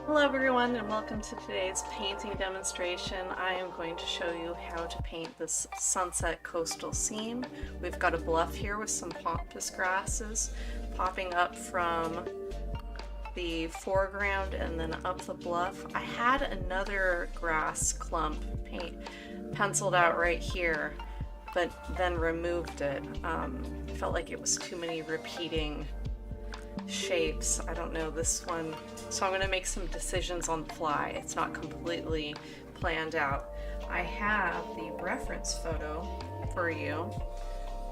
Hello everyone and welcome to today's painting demonstration. I am going to show you how to paint this sunset coastal scene. We've got a bluff here with some pampas grasses popping up from the foreground and then up the bluff. I had another grass clump penciled out right here, but then removed it. Felt like it was too many repeating shapes. I don't know this one, so I'm going to make some decisions on the fly. It's not completely planned out. I have the reference photo for you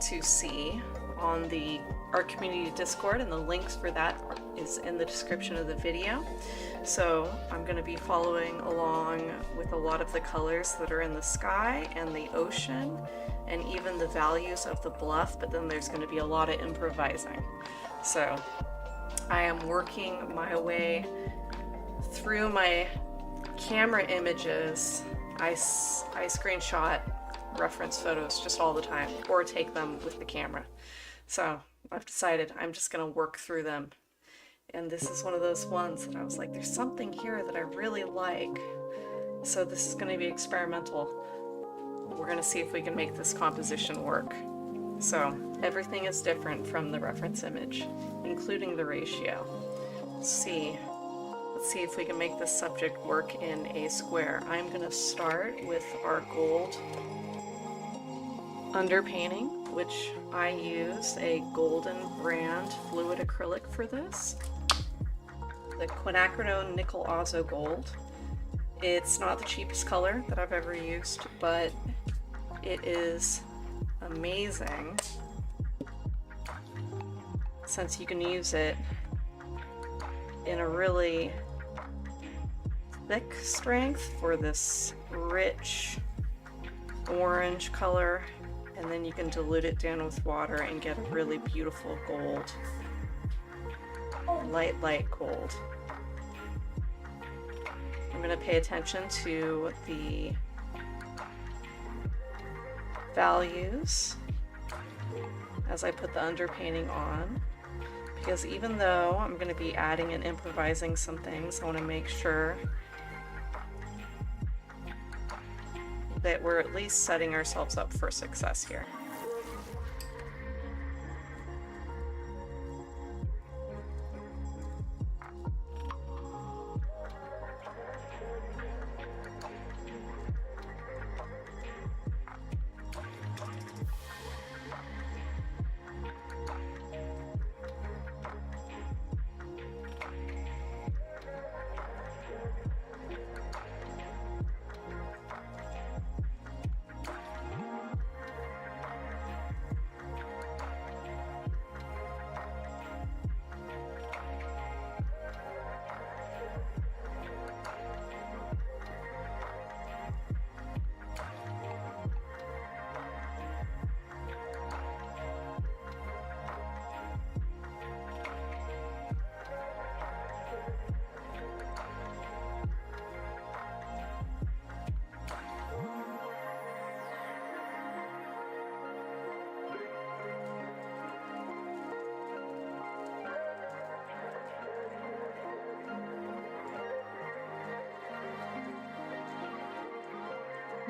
to see on the Art Community Discord, and the links for that is in the description of the video. So I'm going to be following along with a lot of the colors that are in the sky and the ocean and even the values of the bluff, but then there's going to be a lot of improvising. So I am working my way through my camera images. I screenshot reference photos just all the time, or take them with the camera. So I've decided I'm just going to work through them. And this is one of those ones that I was like, there's something here that I really like. So this is going to be experimental. We're going to see if we can make this composition work. So everything is different from the reference image, including the ratio. Let's see if we can make this subject work in a square. I'm going to start with our gold underpainting, which I use a Golden brand fluid acrylic for this. The quinacridone nickel Azo gold. It's not the cheapest color that I've ever used, but it is amazing since you can use it in a really thick strength for this rich orange color, and then you can dilute it down with water and get a really beautiful gold, light gold. I'm going to pay attention to the values as I put the underpainting on, because even though I'm going to be adding and improvising some things, I want to make sure that we're at least setting ourselves up for success here.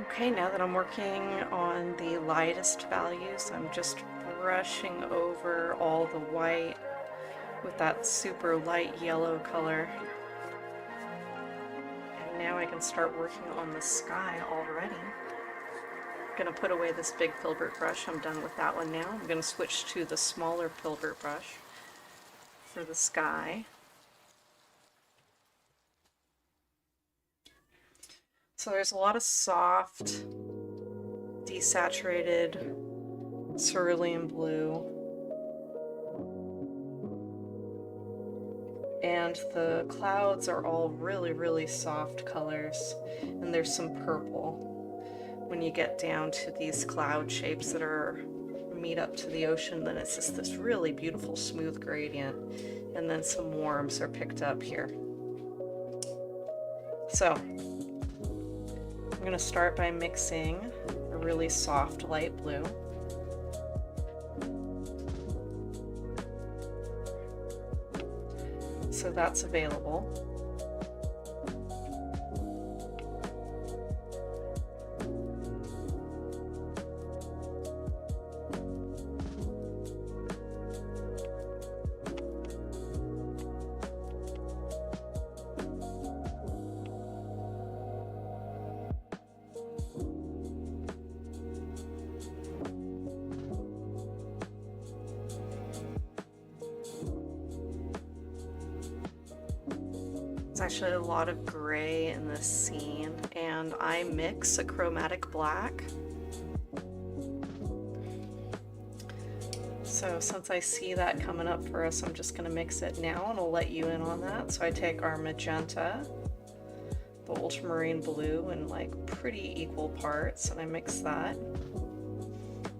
Okay, now that I'm working on the lightest values, I'm just brushing over all the white with that super light yellow color. And now I can start working on the sky already. I'm gonna put away this big filbert brush. I'm done with that one now. I'm gonna switch to the smaller filbert brush for the sky. So there's a lot of soft, desaturated cerulean blue, and the clouds are all really soft colors, and there's some purple. When you get down to these cloud shapes that meet up to the ocean, then it's just this really beautiful smooth gradient, and then some warms are picked up here. So I'm going to start by mixing a really soft light blue. So that's available. actually a lot of gray in this scene, and I mix a chromatic black. So since I see that coming up for us, I'm just going to mix it now, and I'll let you in on that. So I take our magenta, the ultramarine blue, in like pretty equal parts, and I mix that.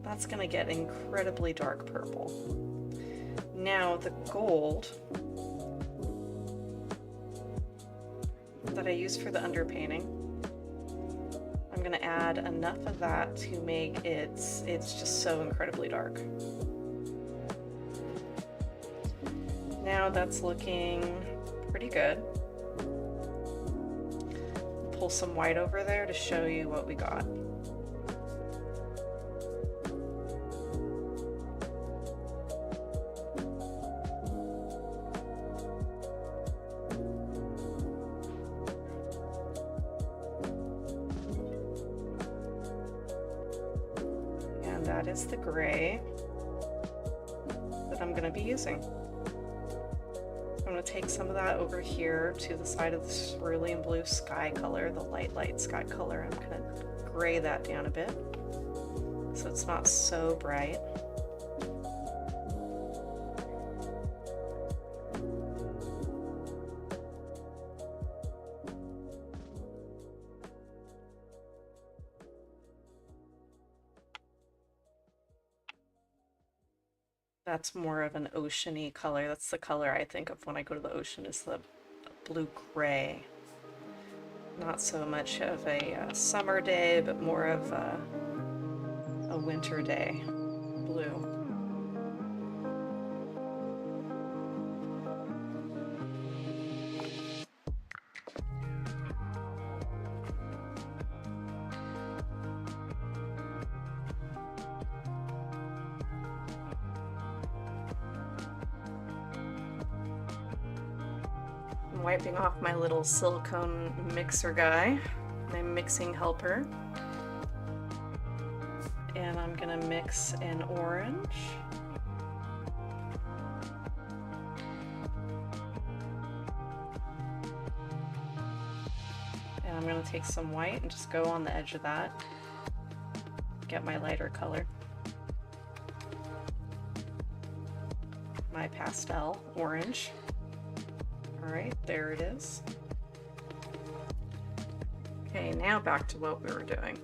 That's going to get incredibly dark purple. Now the gold that I use for the underpainting, I'm going to add enough of that to make it's just so incredibly dark. Now that's looking pretty good. Pull some white over there to show you what we got. And that is the gray that I'm going to be using. I'm going to take some of that over here to the side of the cerulean blue sky color, the light sky color. I'm going to gray that down a bit so it's not so bright. That's more of an oceany color. That's the color I think of when I go to the ocean, is the blue-gray. Not so much of a summer day, but more of a winter day blue. Wiping off my little silicone mixer guy, my mixing helper, and I'm gonna mix an orange, and I'm gonna take some white and just go on the edge of that, get my lighter color, my pastel orange. Alright, there it is. Okay, now back to what we were doing.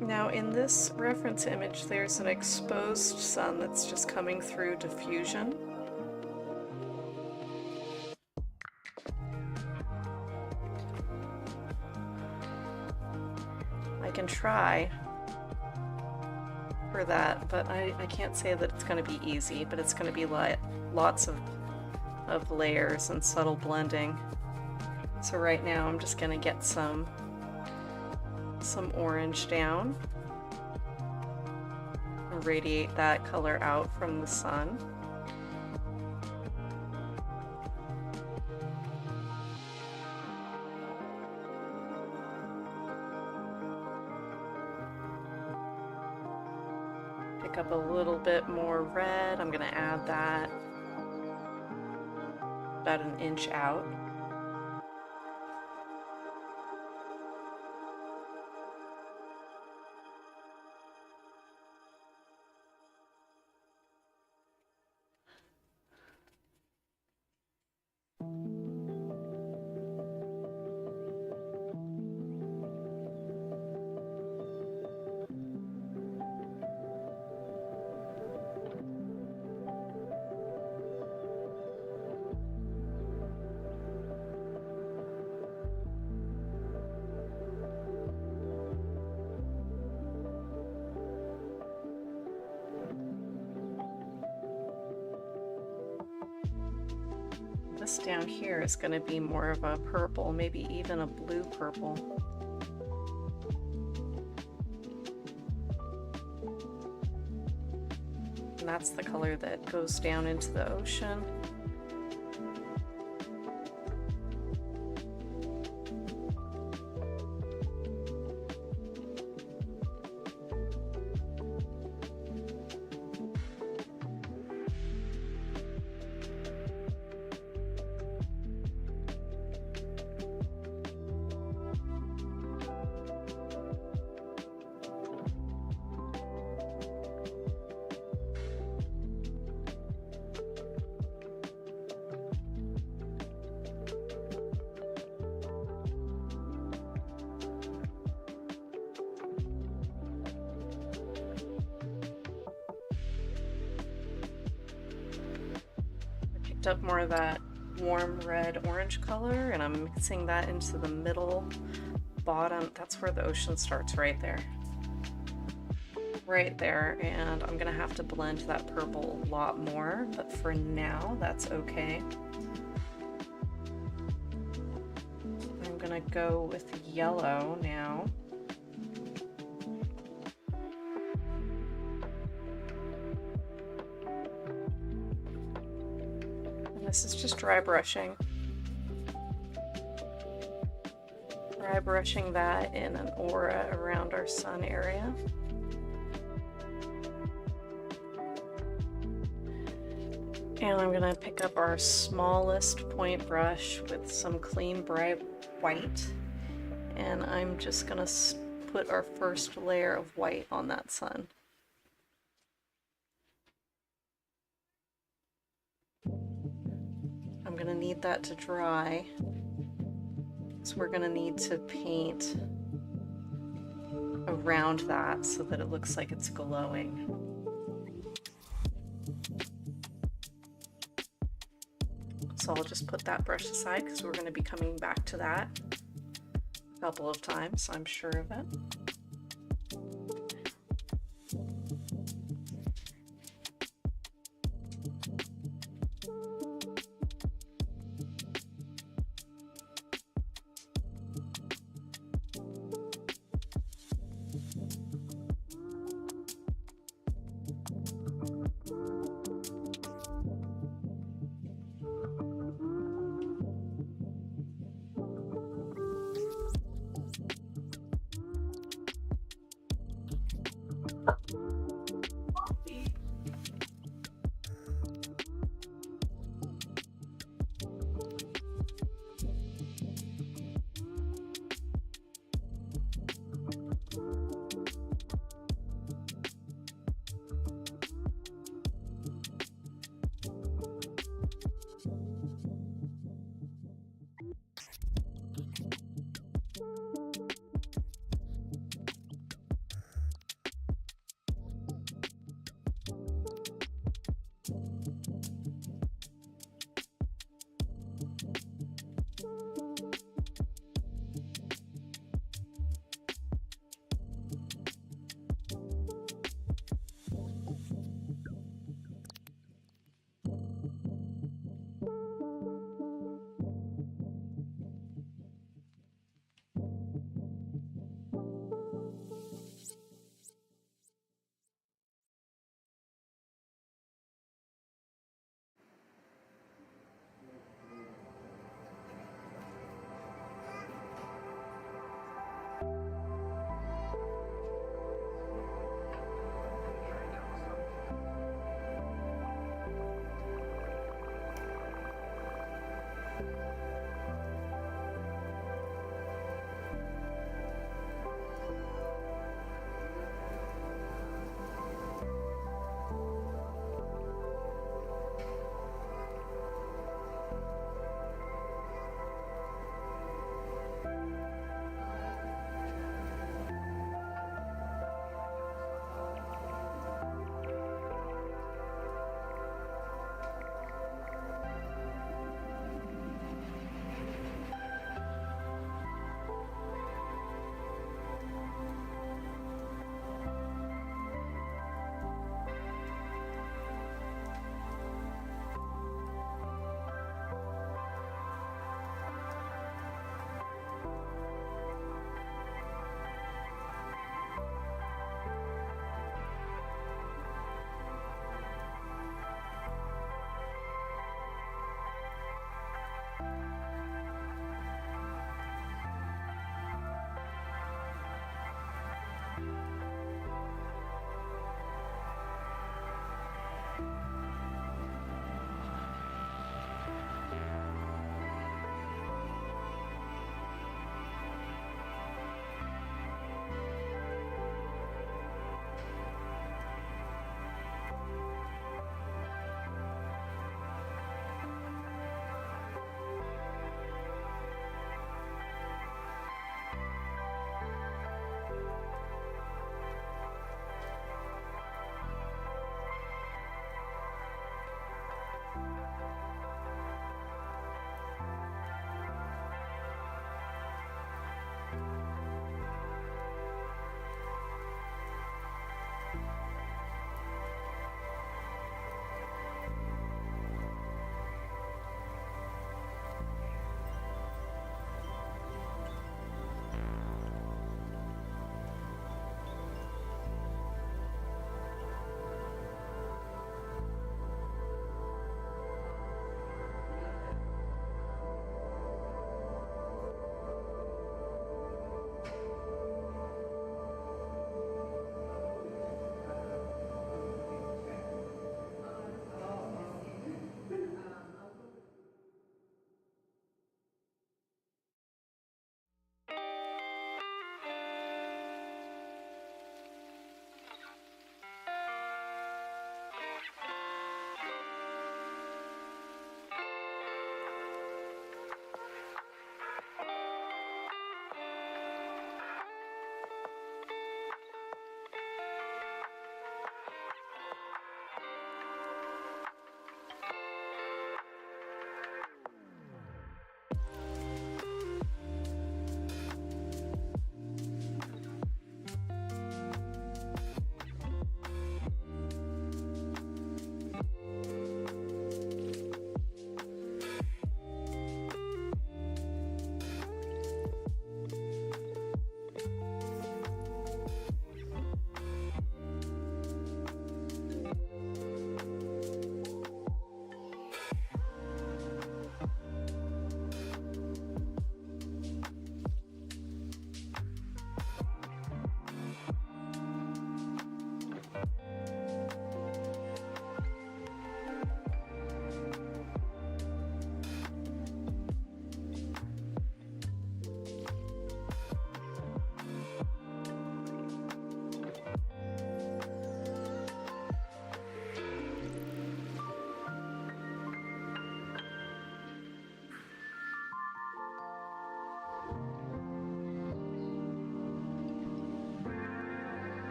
Now in this reference image, there's an exposed sun that's just coming through diffusion. I can try for that, but I can't say that it's going to be easy, but it's going to be lots of layers and subtle blending. So right now I'm just going to get some orange down and radiate that color out from the sun. Pick up a little bit more red. I'm going to add that about an inch out. This down here is going to be more of a purple, maybe even a blue purple. And that's the color that goes down into the ocean. picked up more of that warm red orange color, and I'm mixing that into the middle bottom. That's where the ocean starts, right there. Right there, and I'm gonna have to blend that purple a lot more, but for now that's okay. I'm gonna go with yellow now. And this is just dry brushing. Dry brushing that in an aura around our sun area. And I'm gonna pick up our smallest point brush with some clean bright white, and I'm just gonna put our first layer of white on that sun. I'm gonna need that to dry, so we're gonna need to paint around that so that it looks like it's glowing. So I'll just put that brush aside because we're going to be coming back to that a couple of times, I'm sure of it.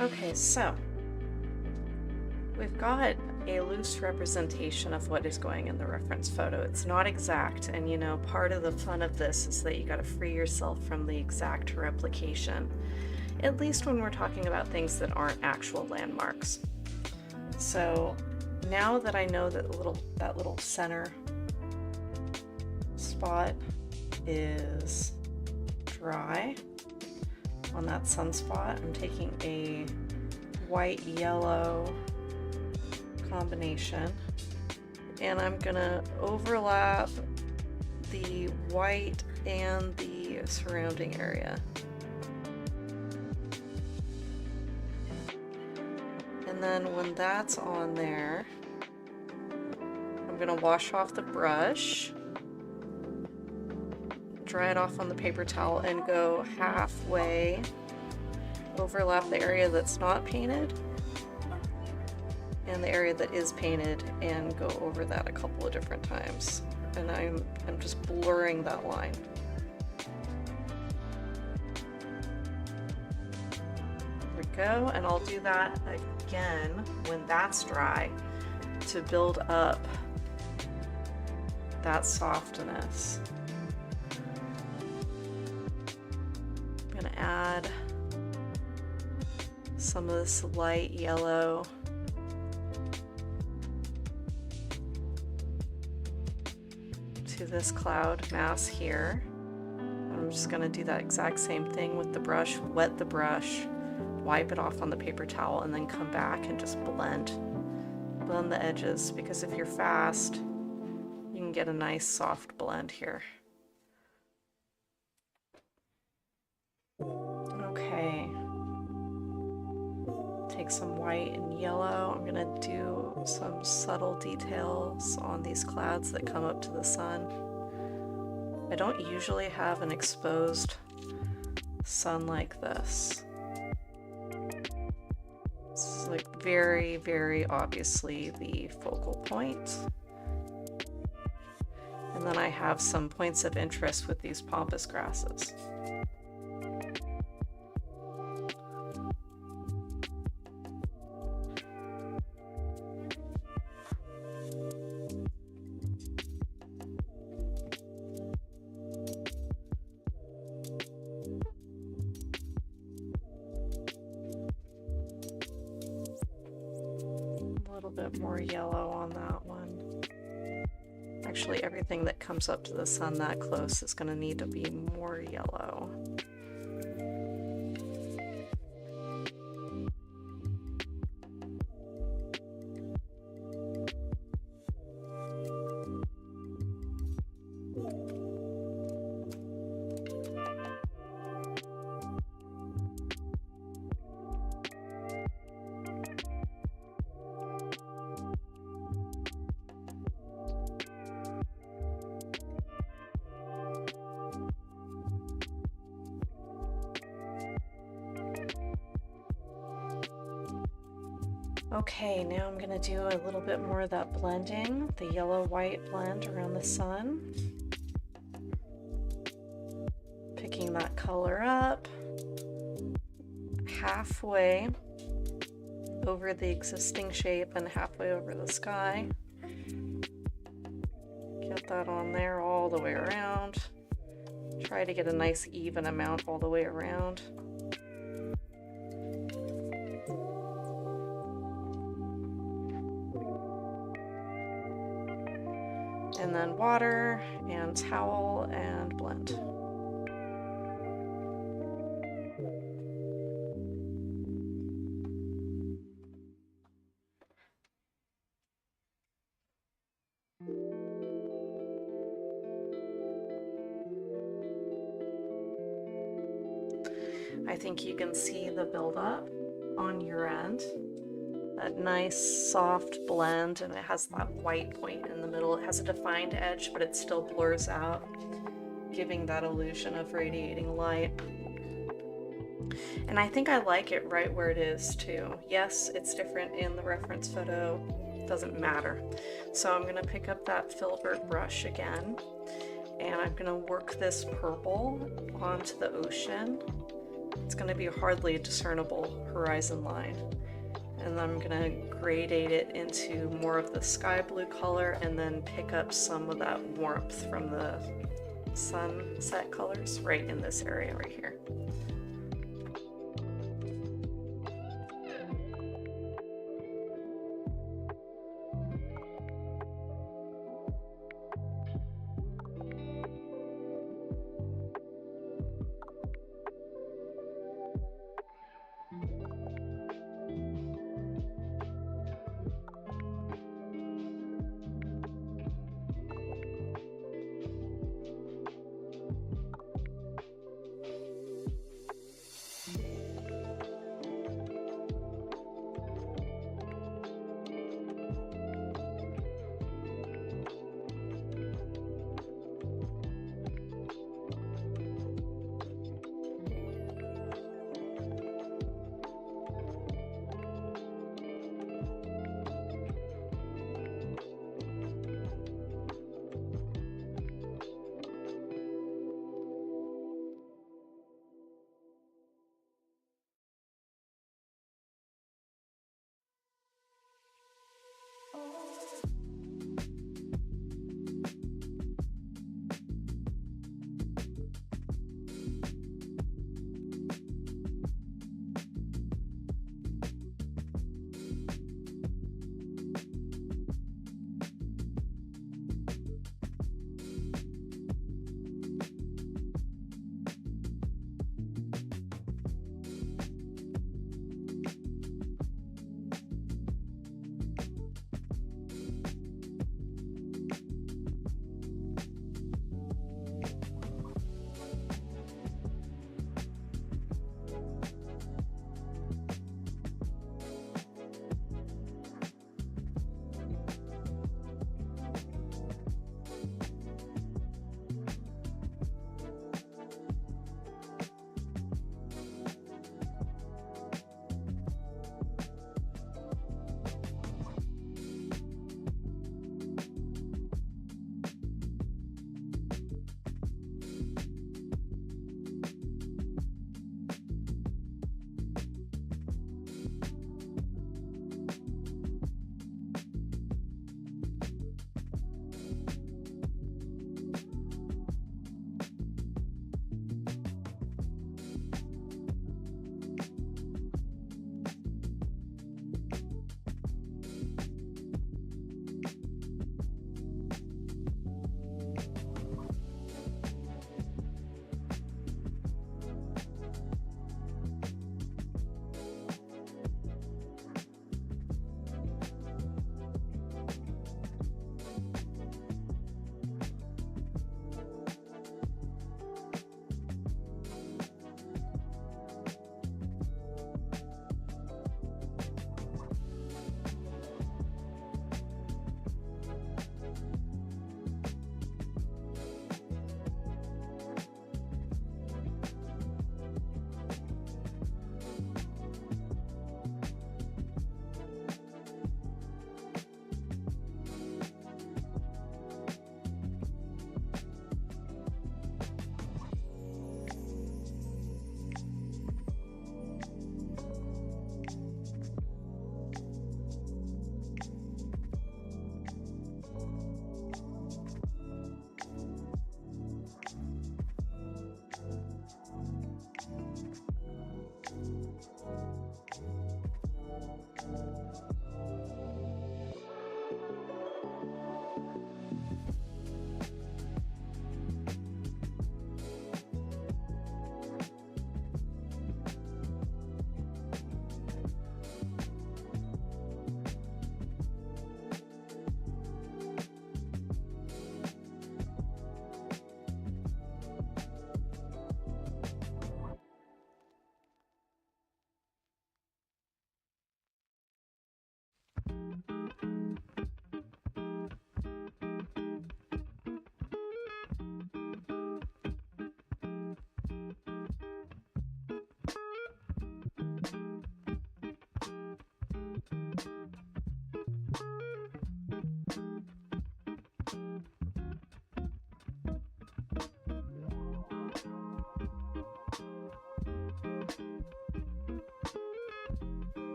Okay, so we've got a loose representation of what is going in the reference photo. It's not exact, and you know, part of the fun of this is that you got to free yourself from the exact replication, at least when we're talking about things that aren't actual landmarks. So now that I know that little center spot is dry on that sunspot, I'm taking a white-yellow combination and I'm gonna overlap the white and the surrounding area. And then when that's on there, I'm gonna wash off the brush, dry it off on the paper towel, and go halfway, overlap the area that's not painted and the area that is painted, and go over that a couple of different times. And I'm just blurring that line. There we go, and I'll do that again when that's dry to build up that softness. I'm gonna add some of this light yellow to this cloud mass here. I'm just going to do that exact same thing with the brush, wet the brush, wipe it off on the paper towel, and then come back and just blend the edges, because if you're fast, you can get a nice soft blend here. Okay. Take some white and yellow. I'm gonna do some subtle details on these clouds that come up to the sun. I don't usually have an exposed sun like this. This is like very, very obviously the focal point. And then I have some points of interest with these pampas grasses. Bit more yellow on that one. Actually, everything that comes up to the sun that close is going to need to be more yellow. Okay, now I'm going to do a little bit more of that blending, the yellow-white blend around the sun. Picking that color up halfway over the existing shape and halfway over the sky. Get that on there all the way around. Try to get a nice even amount all the way around. And then water and towel and blend. I think you can see the buildup on your end. That nice soft blend, and it has that white point in the middle. It has a defined edge, but it still blurs out, giving that illusion of radiating light. And I think I like it right where it is too. Yes, it's different in the reference photo, doesn't matter. So I'm gonna pick up that filbert brush again, and I'm gonna work this purple onto the ocean It's going to be hardly a discernible horizon line. And I'm going to gradate it into more of the sky blue color and then pick up some of that warmth from the sunset colors right in this area right here.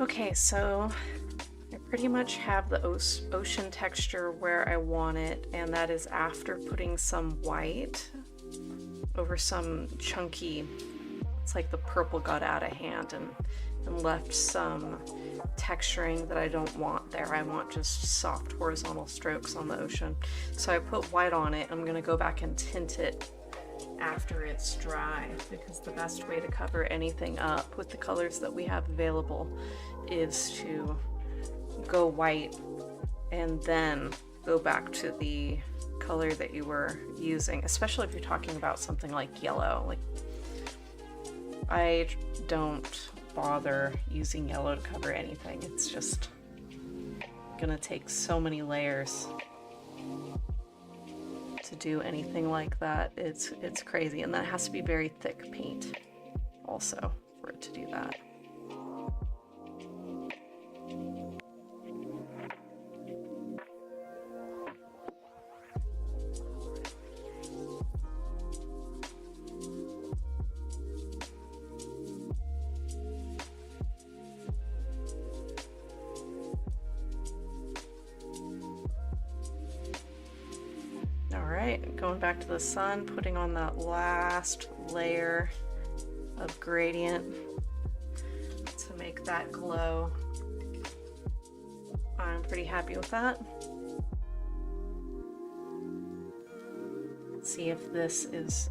Okay, so I pretty much have the ocean texture where I want it, and that is after putting some white over some chunky, it's like the purple got out of hand and left some texturing that I don't want there. I want just soft horizontal strokes on the ocean. So I put white on it. I'm gonna go back and tint it after it's dry, because the best way to cover anything up with the colors that we have available is to go white and then go back to the color that you were using, especially if you're talking about something like yellow. Like, I don't bother using yellow to cover anything. It's just gonna take so many layers to do anything like that. It's crazy, and that has to be very thick paint also for it to do that. Alright, going back to the sun, putting on that last layer of gradient to make that glow. I'm pretty happy with that. Let's see if this is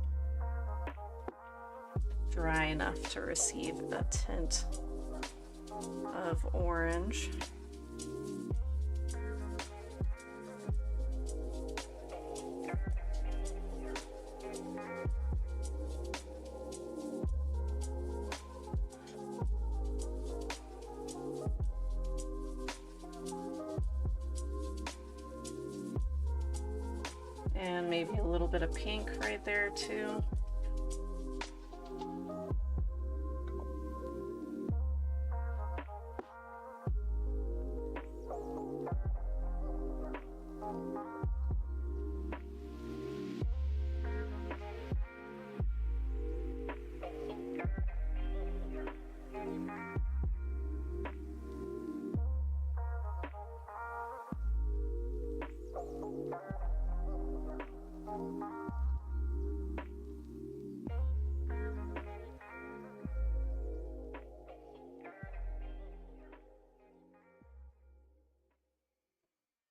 dry enough to receive a tint of orange. And maybe a little bit of pink right there too.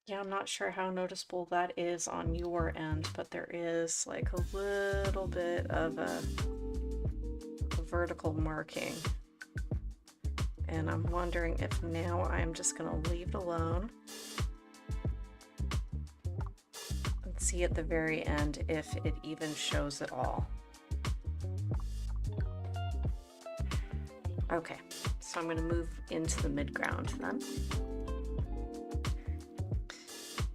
Yeah, I'm not sure how noticeable that is on your end, but there is like a little bit of a vertical marking. And I'm wondering if now I'm just gonna leave it alone and see at the very end if it even shows at all. Okay, so I'm gonna move into the midground then.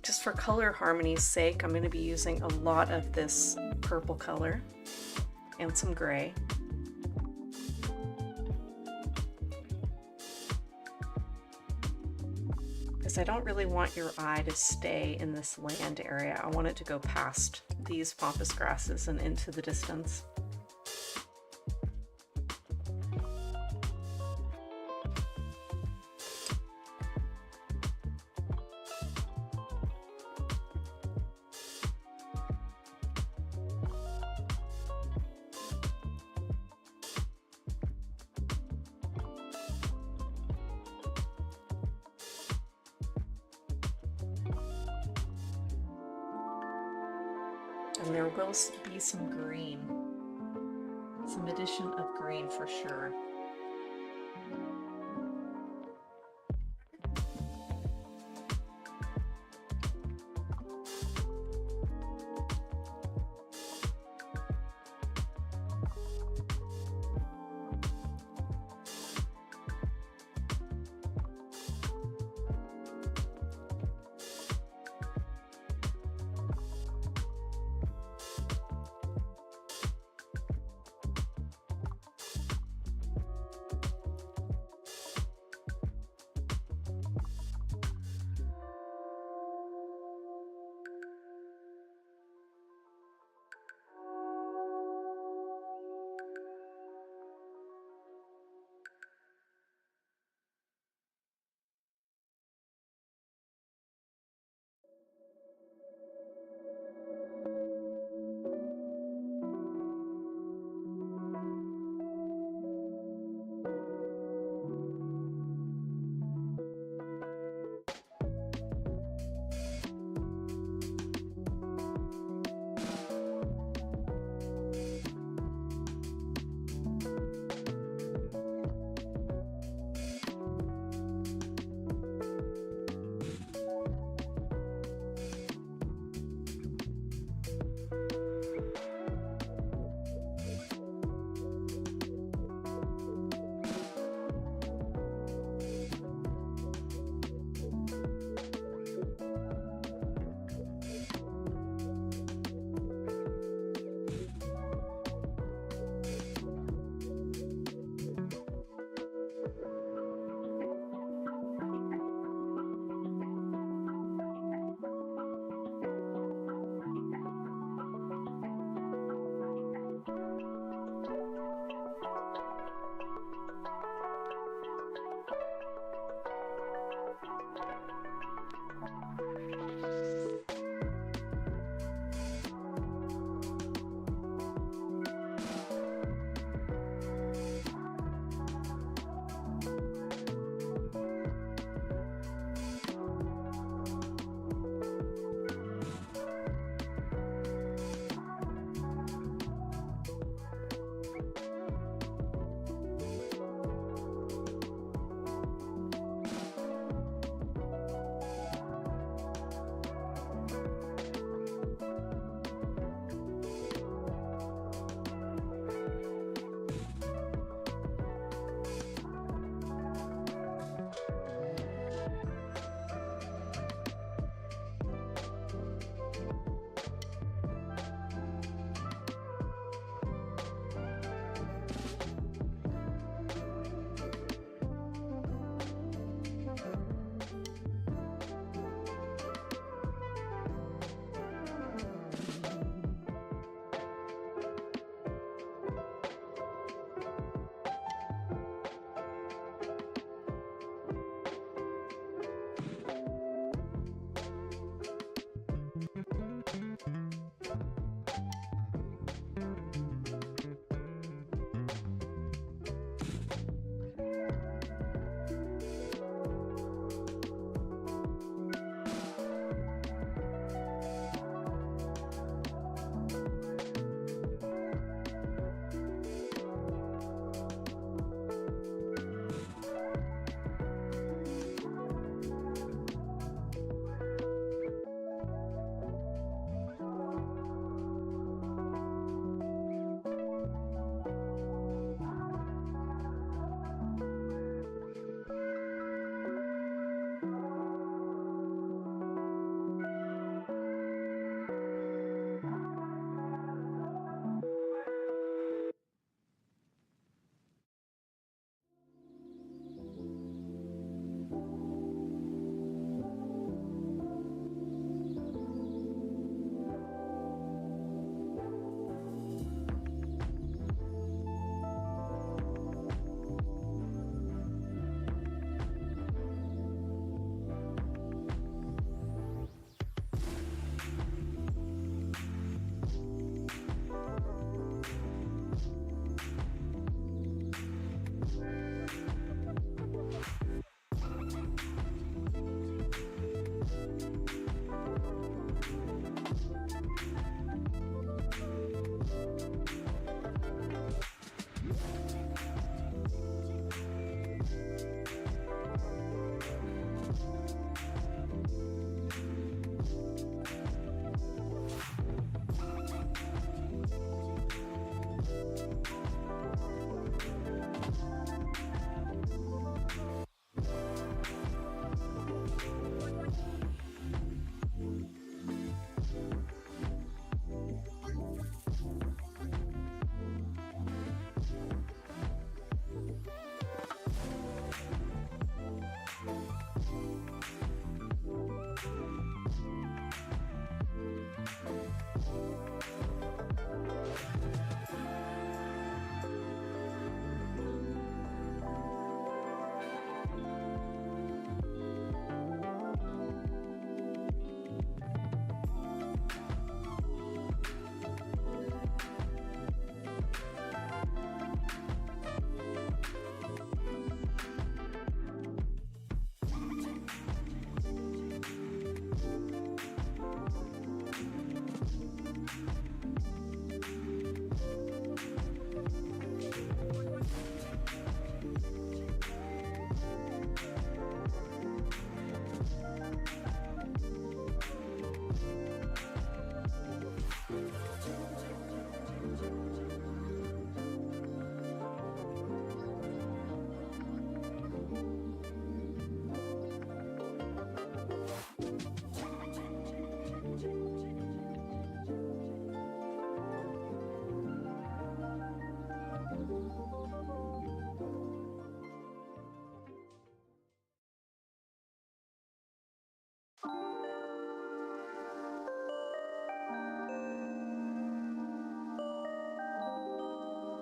Just for color harmony's sake, I'm going to be using a lot of this purple color and some gray. Because I don't really want your eye to stay in this land area. I want it to go past these pampas grasses and into the distance. And there will be some green, some addition of green for sure.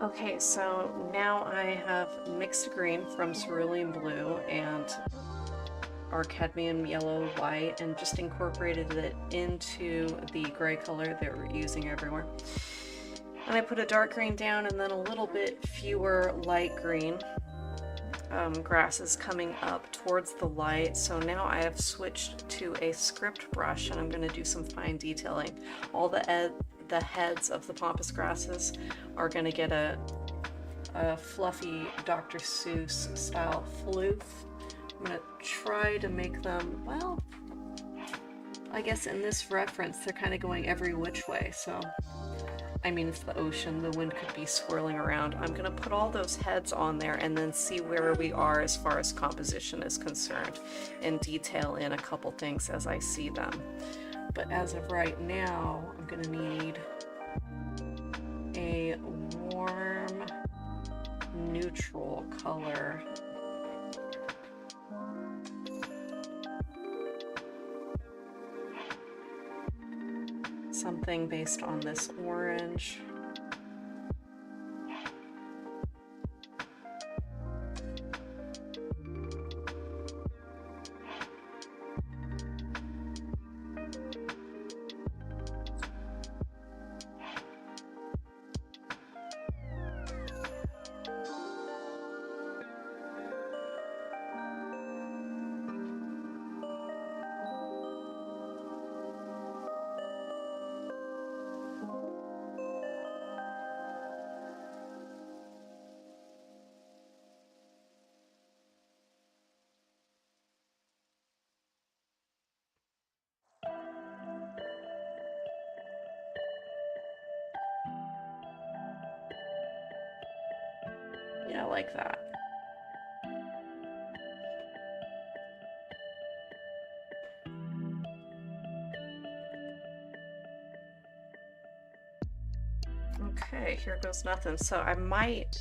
Okay, so now I have mixed green from cerulean blue and our cadmium yellow white and just incorporated it into the gray color that we're using everywhere. And I put a dark green down and then a little bit fewer light green grasses coming up towards the light. So now I have switched to a script brush and I'm going to do some fine detailing. All the heads of the pampas grasses are going to get a fluffy Dr. Seuss style floof. I'm going to try to make them, well, I guess in this reference they're kind of going every which way, so I mean, it's the ocean, the wind could be swirling around. I'm going to put all those heads on there and then see where we are as far as composition is concerned and detail in a couple things as I see them. But as of right now, I'm going to need a warm neutral color. Something based on this orange. Yeah, like that. Okay, here goes nothing. So I might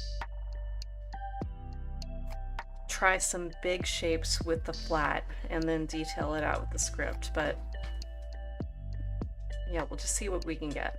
try some big shapes with the flat and then detail it out with the script, but yeah, we'll just see what we can get.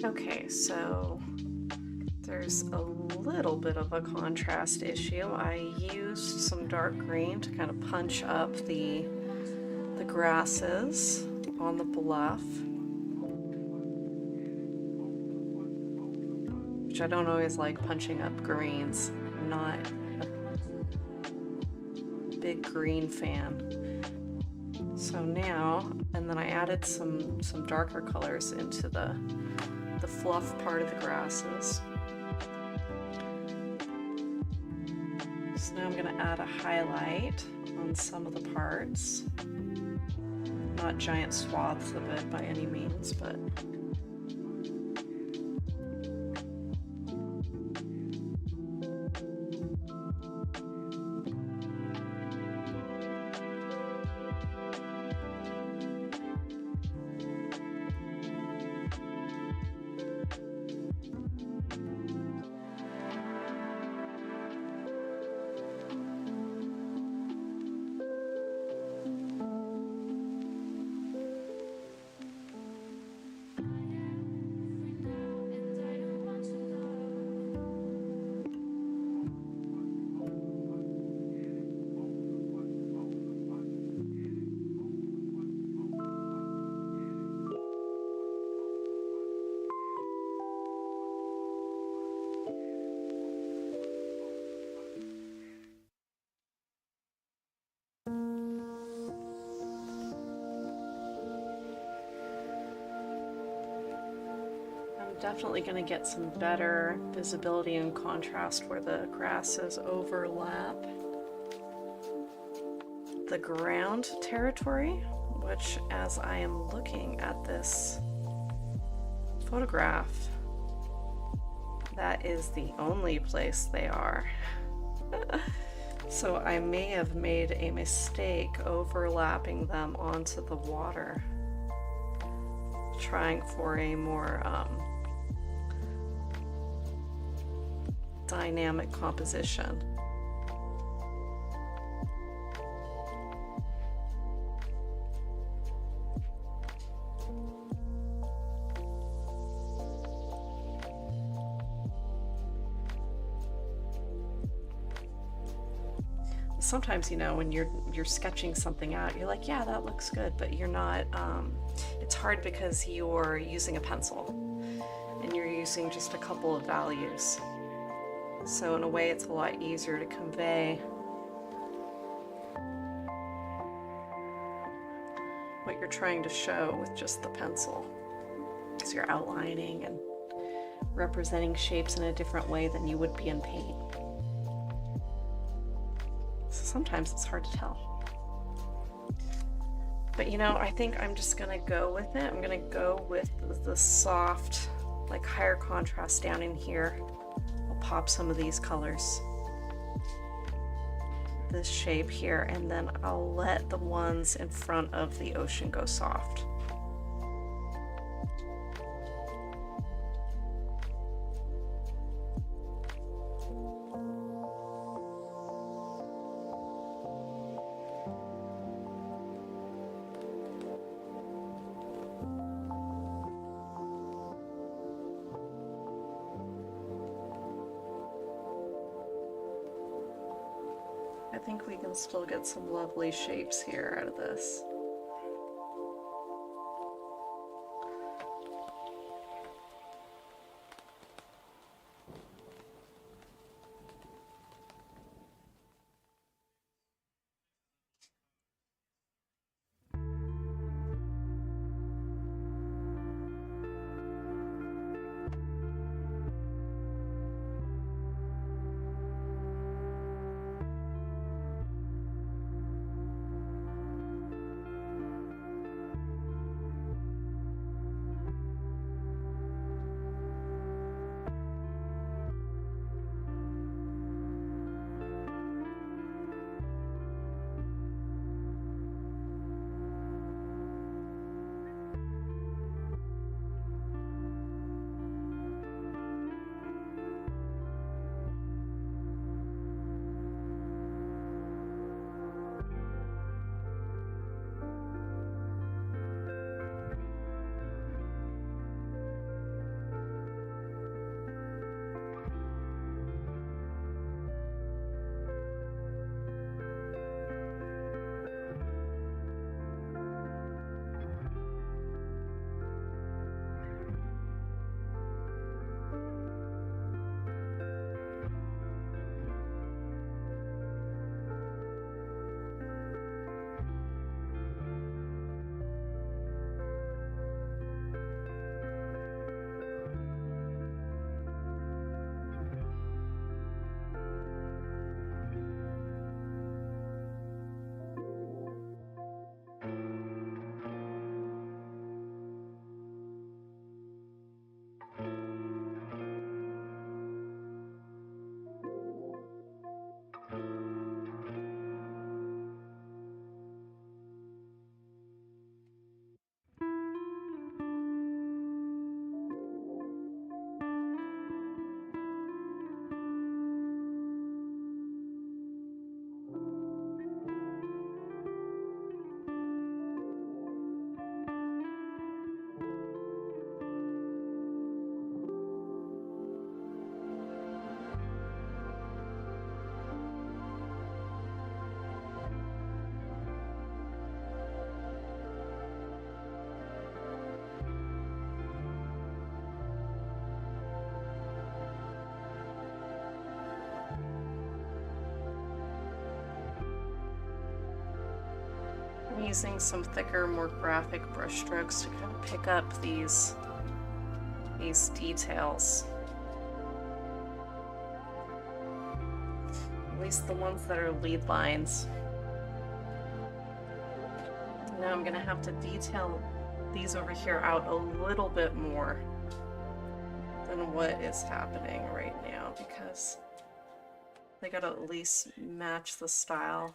Okay, so there's a little bit of a contrast issue. I used some dark green to kind of punch up the grasses on the bluff, which I don't always like punching up greens. I'm not a big green fan. So now, and then I added some darker colors into the fluff part of the grasses. So now I'm going to add a highlight on some of the parts. Not giant swaths of it by any means, but definitely going to get some better visibility and contrast where the grasses overlap the ground territory, which, as I am looking at this photograph, that is the only place they are. So I may have made a mistake overlapping them onto the water, trying for a more dynamic composition. Sometimes, you know, when you're sketching something out, you're like, yeah, that looks good, but you're not, it's hard because you're using a pencil and you're using just a couple of values. So in a way, it's a lot easier to convey what you're trying to show with just the pencil, because you're outlining and representing shapes in a different way than you would be in paint. So sometimes it's hard to tell. But you know, I think I'm just gonna go with it. I'm gonna go with the soft, like higher contrast down in here. Pop some of these colors, this shape here, and then I'll let the ones in front of the ocean go soft. I think we can still get some lovely shapes here out of this. using some thicker, more graphic brush strokes to kind of pick up these details. At least the ones that are lead lines. Now I'm gonna have to detail these over here out a little bit more than what is happening right now, because they gotta at least match the style.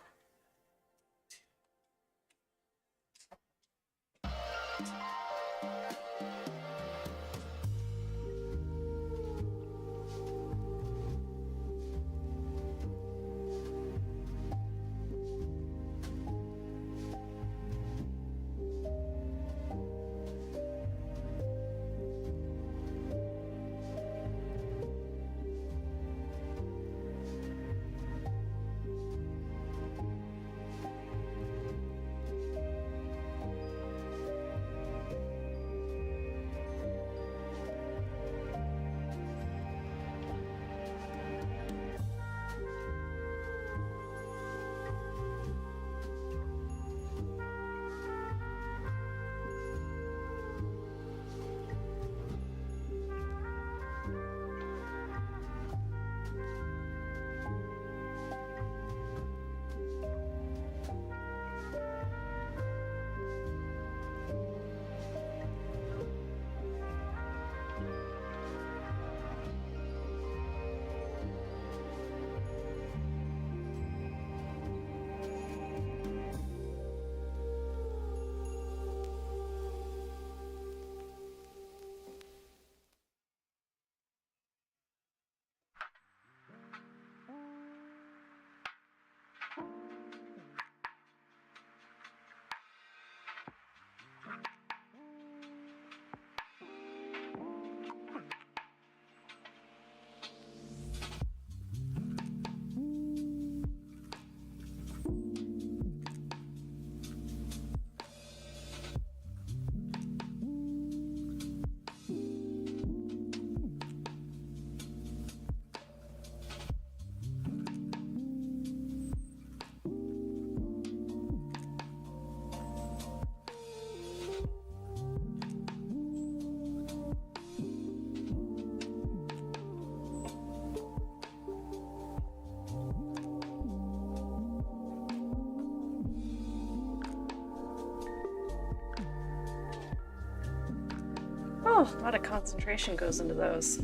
Oh, a lot of concentration goes into those.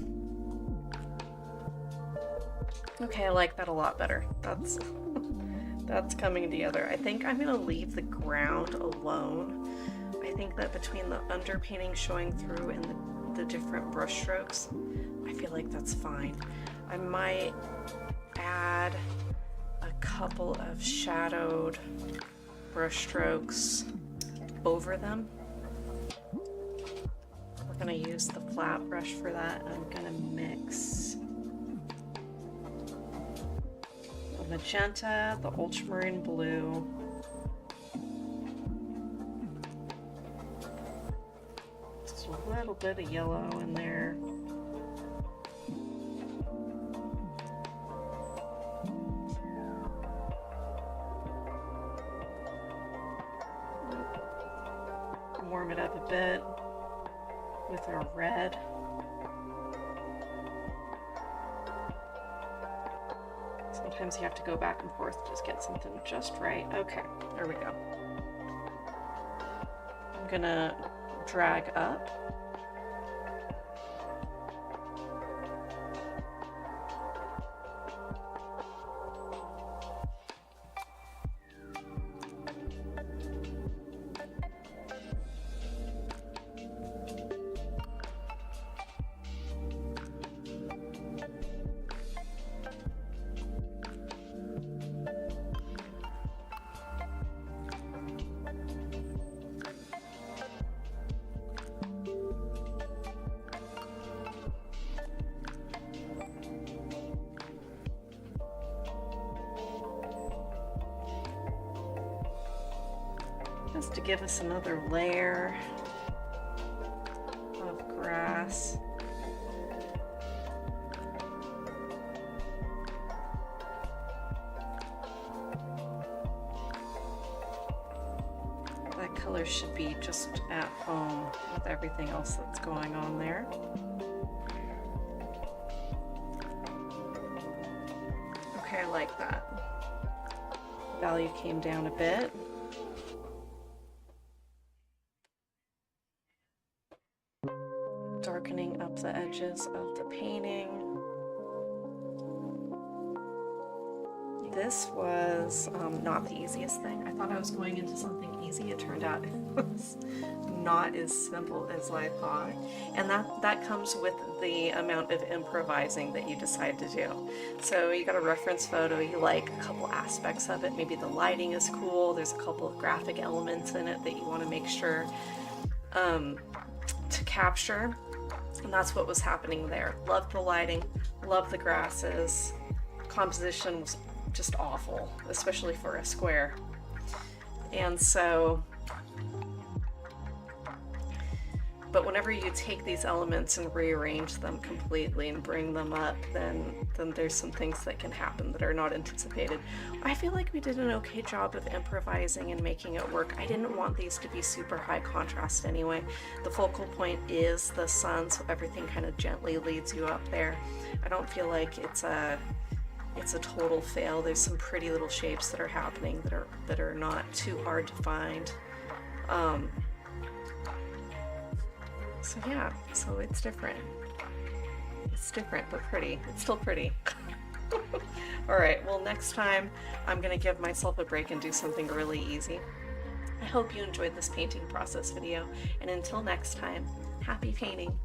Okay, I like that a lot better. That's coming together. I think I'm gonna leave the ground alone. I think that between the underpainting showing through and the different brush strokes, I feel like that's fine. I might add a couple of shadowed brush strokes over them. I'm gonna use the flat brush for that, and I'm gonna mix the magenta, the ultramarine blue, just a little bit of yellow in there. Warm it up a bit with our red. Sometimes you have to go back and forth to just get something just right. Okay, there we go. I'm gonna drag up. Just to give us another layer of grass. watercolor should be just at home with everything else that's going on there. Okay, I like that. Value came down a bit. Darkening up the edges of the painting. This was not the easiest thing. I thought I was going into something easy. It turned out it was not as simple as I thought. And that comes with the amount of improvising that you decide to do. So you got a reference photo, you like a couple aspects of it. Maybe the lighting is cool. There's a couple of graphic elements in it that you want to make sure to capture. And that's what was happening there. Loved the lighting, loved the grasses. Composition was just awful, especially for a square. And so, but whenever you take these elements and rearrange them completely and bring them up, then there's some things that can happen that are not anticipated. I feel like we did an okay job of improvising and making it work. I didn't want these to be super high contrast anyway. The focal point is the sun, so everything kind of gently leads you up there. I don't feel like it's a total fail. There's some pretty little shapes that are happening that are not too hard to find. So yeah, so it's different. It's different, but pretty. It's still pretty. Alright, well next time I'm gonna give myself a break and do something really easy. I hope you enjoyed this painting process video, and until next time, happy painting!